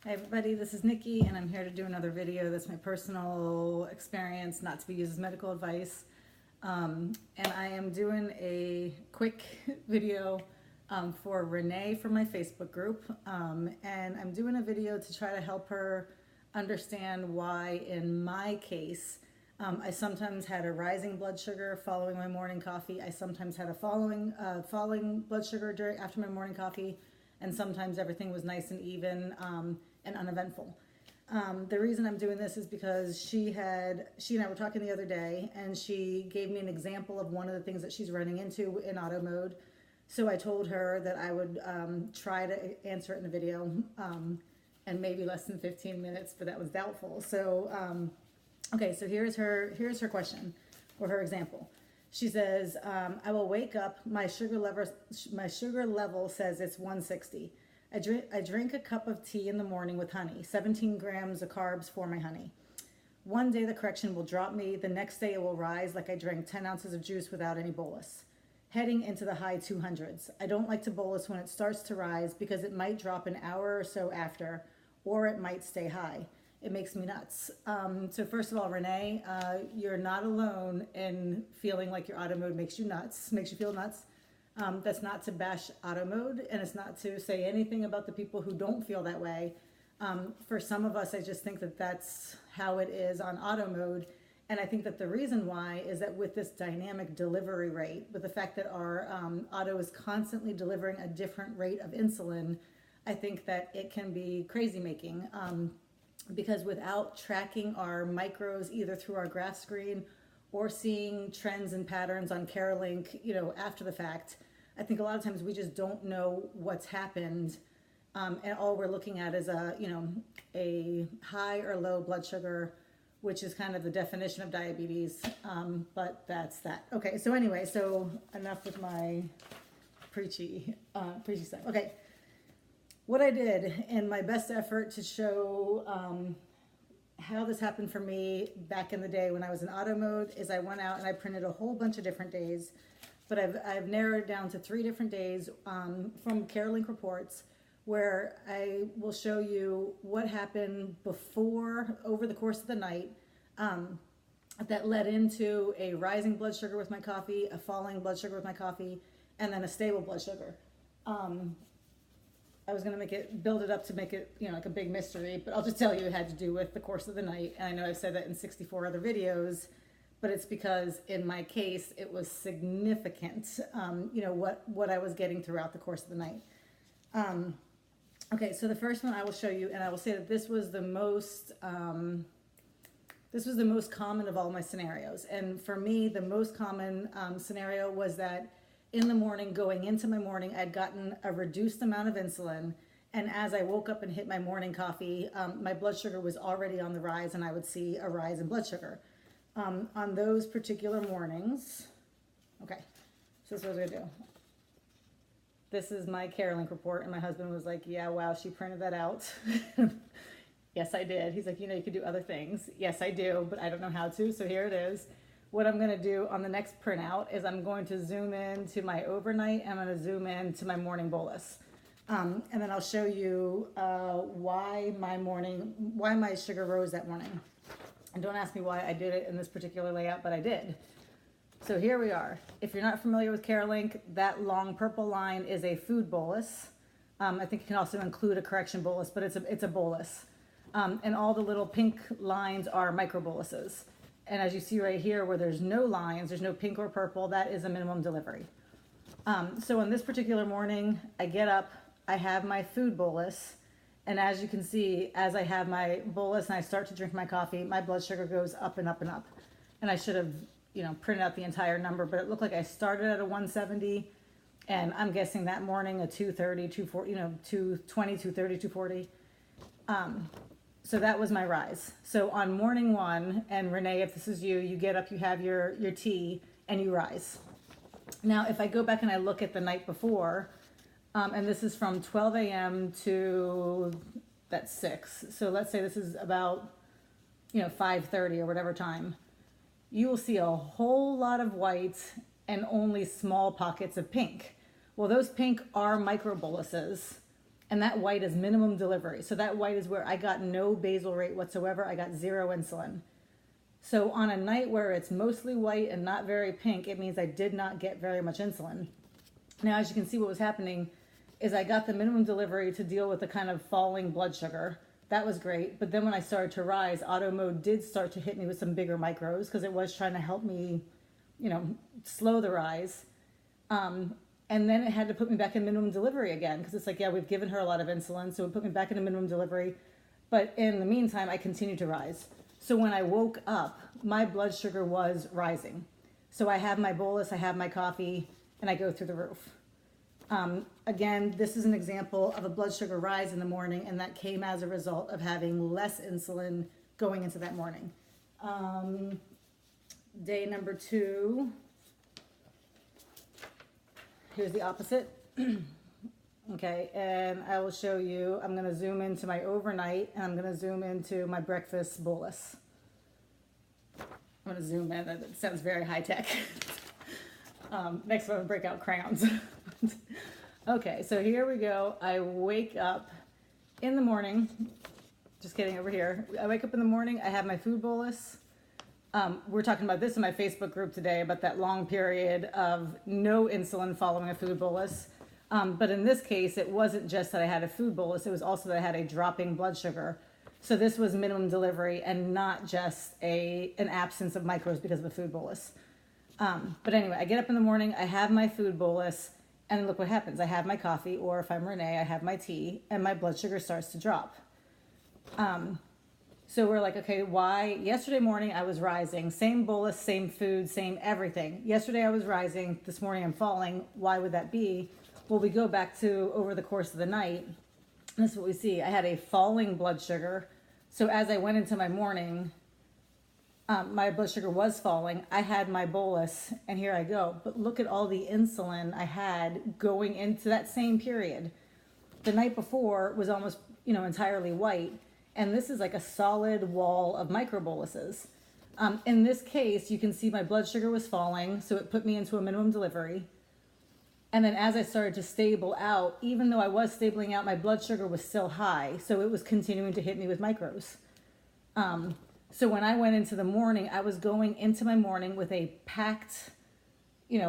Hi everybody, this is Nikki and I'm here to do another video that's my personal experience, not to be used as medical advice. And I am doing a quick video for Renee from my Facebook group. And I'm doing a video to try to help her understand why in my case, I sometimes had a rising blood sugar following my morning coffee. I sometimes had a falling blood sugar after my morning coffee. And sometimes everything was nice and even and uneventful. The reason I'm doing this is because she and I were talking the other day, and she gave me an example of one of the things that she's running into in auto mode. So I told her that I would try to answer it in a video, and maybe less than 15 minutes, but that was doubtful. So, okay, so here's her question, or her example. She says, I will wake up, my sugar level says it's 160. I drink a cup of tea in the morning with honey, 17 grams of carbs for my honey. One day the correction will drop me, the next day it will rise like I drank 10 ounces of juice without any bolus. Heading into the high 200s. I don't like to bolus when it starts to rise because it might drop an hour or so after, or it might stay high. It makes me nuts. So first of all, Renee, you're not alone in feeling like your auto mode makes you feel nuts. That's not to bash auto mode, and it's not to say anything about the people who don't feel that way. For some of us, I just think that that's how it is on auto mode. And I think that the reason why is that with this dynamic delivery rate, with the fact that our auto is constantly delivering a different rate of insulin, I think that it can be crazy making. Because without tracking our micros either through our graph screen or seeing trends and patterns on Carelink, after the fact, I think a lot of times we just don't know what's happened, and all we're looking at is a high or low blood sugar, which is kind of the definition of diabetes. But that's that. Okay, so anyway, so enough with my preachy stuff. Okay. What I did in my best effort to show how this happened for me back in the day when I was in auto mode is I went out and I printed a whole bunch of different days, but I've narrowed it down to 3 different days from Carelink reports where I will show you what happened over the course of the night that led into a rising blood sugar with my coffee, a falling blood sugar with my coffee, and then a stable blood sugar. I was going to build it up to make it, like a big mystery, but I'll just tell you it had to do with the course of the night. And I know I've said that in 64 other videos, but it's because in my case, it was significant, what I was getting throughout the course of the night. Okay, so the first one I will show you, and I will say that this was the most common of all my scenarios. And for me, the most common scenario was that in the morning, going into my morning, I'd gotten a reduced amount of insulin. And as I woke up and hit my morning coffee, my blood sugar was already on the rise, and I would see a rise in blood sugar. On those particular mornings, okay, so this is what I was gonna do. This is my Carelink report, and my husband was like, yeah, wow, she printed that out. Yes, I did. He's like, you could do other things. Yes, I do, but I don't know how to, so here it is. What I'm going to do on the next printout is I'm going to zoom in to my overnight, and I'm going to zoom in to my morning bolus. And then I'll show you why my sugar rose that morning. And don't ask me why I did it in this particular layout, but I did. So here we are. If you're not familiar with Carelink, that long purple line is a food bolus. I think you can also include a correction bolus, but it's a bolus. And all the little pink lines are micro boluses. And as you see right here where there's no lines, there's no pink or purple, that is a minimum delivery. So on this particular morning, I get up, I have my food bolus, and as you can see, as I have my bolus and I start to drink my coffee, my blood sugar goes up and up and up. And I should have, printed out the entire number, but it looked like I started at a 170, and I'm guessing that morning a 230, 240, 220, 230, 240. So that was my rise. So on morning one, and Renee, if this is you, you get up, you have your tea, and you rise. Now, if I go back and I look at the night before, and this is from 12 a.m. to, that's 6. So let's say this is about, 5:30 or whatever time. You will see a whole lot of white and only small pockets of pink. Well, those pink are microboluses. And that white is minimum delivery. So that white is where I got no basal rate whatsoever. I got 0 insulin. So on a night where it's mostly white and not very pink, it means I did not get very much insulin. Now, as you can see, what was happening is I got the minimum delivery to deal with the kind of falling blood sugar. That was great. But then when I started to rise, auto mode did start to hit me with some bigger micros because it was trying to help me, slow the rise. And then it had to put me back in minimum delivery again because it's like, yeah, we've given her a lot of insulin, so it put me back into minimum delivery. But in the meantime, I continued to rise. So when I woke up, my blood sugar was rising. So I have my bolus, I have my coffee, and I go through the roof. Again, this is an example of a blood sugar rise in the morning, and that came as a result of having less insulin going into that morning. Day number 2. Here's the opposite. Okay, and I will show you, I'm going to zoom into my overnight, and I'm going to zoom into my breakfast bolus. I'm going to zoom in. It sounds very high-tech. Next, I'm going to break out crayons. Okay, so here we go. I wake up in the morning. Just kidding, over here. I wake up in the morning. I have my food bolus. We're talking about this in my Facebook group today, about that long period of no insulin following a food bolus. But in this case, it wasn't just that I had a food bolus. It was also that I had a dropping blood sugar. So this was minimum delivery and not just an absence of micros because of a food bolus. But anyway, I get up in the morning, I have my food bolus, and look what happens. I have my coffee, or if I'm Renee, I have my tea, and my blood sugar starts to drop. So we're like, okay, why? Yesterday morning I was rising, same bolus, same food, same everything. Yesterday I was rising, this morning I'm falling. Why would that be? Well, we go back to over the course of the night, and this is what we see. I had a falling blood sugar. So as I went into my morning, my blood sugar was falling. I had my bolus, and here I go. But look at all the insulin I had going into that same period. The night before was almost, entirely white. And this is like a solid wall of microboluses. In this case, you can see my blood sugar was falling, so it put me into a minimum delivery. And then as I started to stable out, even though I was stabling out, my blood sugar was still high, so it was continuing to hit me with micros. So when I went into the morning, I was going into my morning with a packed,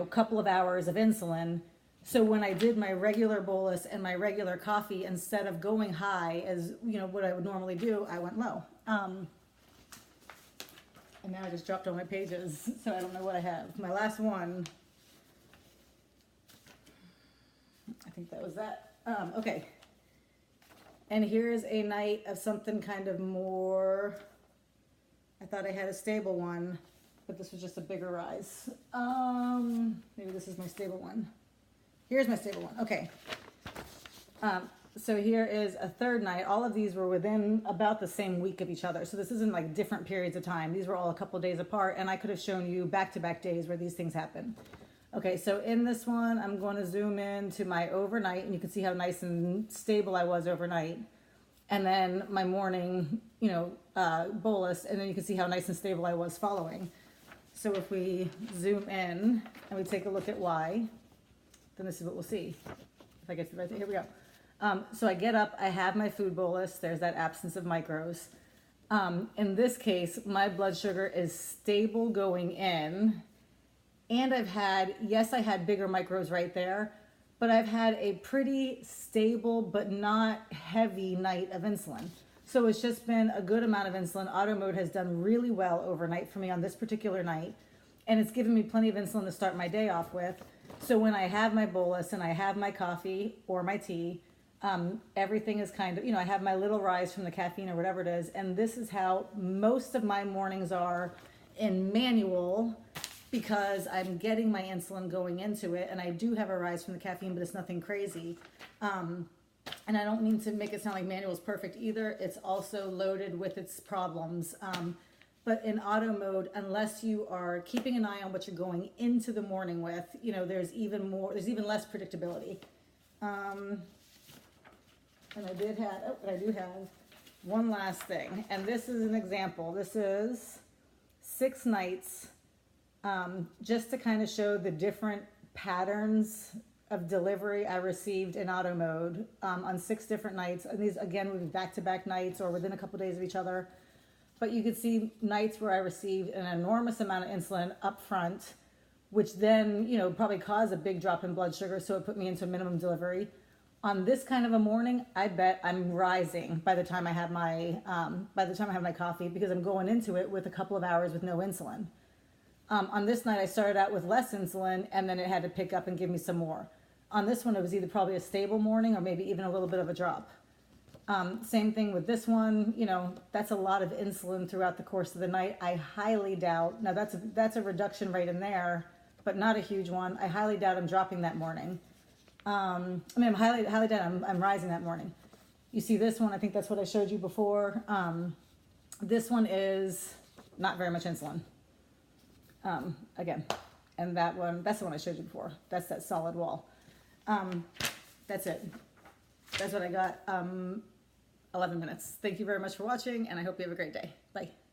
couple of hours of insulin. So when I did my regular bolus and my regular coffee, instead of going high as, what I would normally do, I went low. And now I just dropped all my pages, so I don't know what I have. My last one, I think that was that. Okay. And here's a night of something kind of more, I thought I had a stable one, but this was just a bigger rise. Maybe this is my stable one. Here's my stable one. Okay. So here is a third night. All of these were within about the same week of each other. So this isn't like different periods of time. These were all a couple of days apart, and I could have shown you back-to-back days where these things happen. Okay, so in this one, I'm going to zoom in to my overnight, and you can see how nice and stable I was overnight. And then my morning, bolus, and then you can see how nice and stable I was following. So if we zoom in and we take a look at Y, then this is what we'll see. If I get to the right thing, here we go. So I get up, I have my food bolus, there's that absence of micros. In this case, my blood sugar is stable going in, and I had bigger micros right there, but I've had a pretty stable but not heavy night of insulin. So it's just been a good amount of insulin. Auto mode has done really well overnight for me on this particular night, and it's given me plenty of insulin to start my day off with. So when I have my bolus and I have my coffee or my tea, everything is kind of, I have my little rise from the caffeine or whatever it is, and this is how most of my mornings are in manual, because I'm getting my insulin going into it, and I do have a rise from the caffeine, but it's nothing crazy. And I don't mean to make it sound like manual is perfect either. It's also loaded with its problems. But in auto mode, unless you are keeping an eye on what you're going into the morning with, there's even less predictability. And I do have one last thing, and this is an example. This is 6 nights, just to kind of show the different patterns of delivery I received in auto mode on 6 different nights. And these, again, would be back-to-back nights or within a couple days of each other. But you could see nights where I received an enormous amount of insulin up front, which then, you know, probably caused a big drop in blood sugar, so it put me into minimum delivery. On this kind of a morning, I bet I'm rising by the time I have my coffee, because I'm going into it with a couple of hours with no insulin. On this night, I started out with less insulin, and then it had to pick up and give me some more. On this one, it was either probably a stable morning or maybe even a little bit of a drop. Same thing with this one, you know, that's a lot of insulin throughout the course of the night. I highly doubt, now that's a reduction rate in there, but not a huge one. I highly doubt I'm dropping that morning. I'm highly doubt I'm rising that morning. You see this one, I think that's what I showed you before. This one is not very much insulin. Again, and that one, that's the one I showed you before. That's that solid wall. That's it. That's what I got. 11 minutes. Thank you very much for watching, and I hope you have a great day. Bye.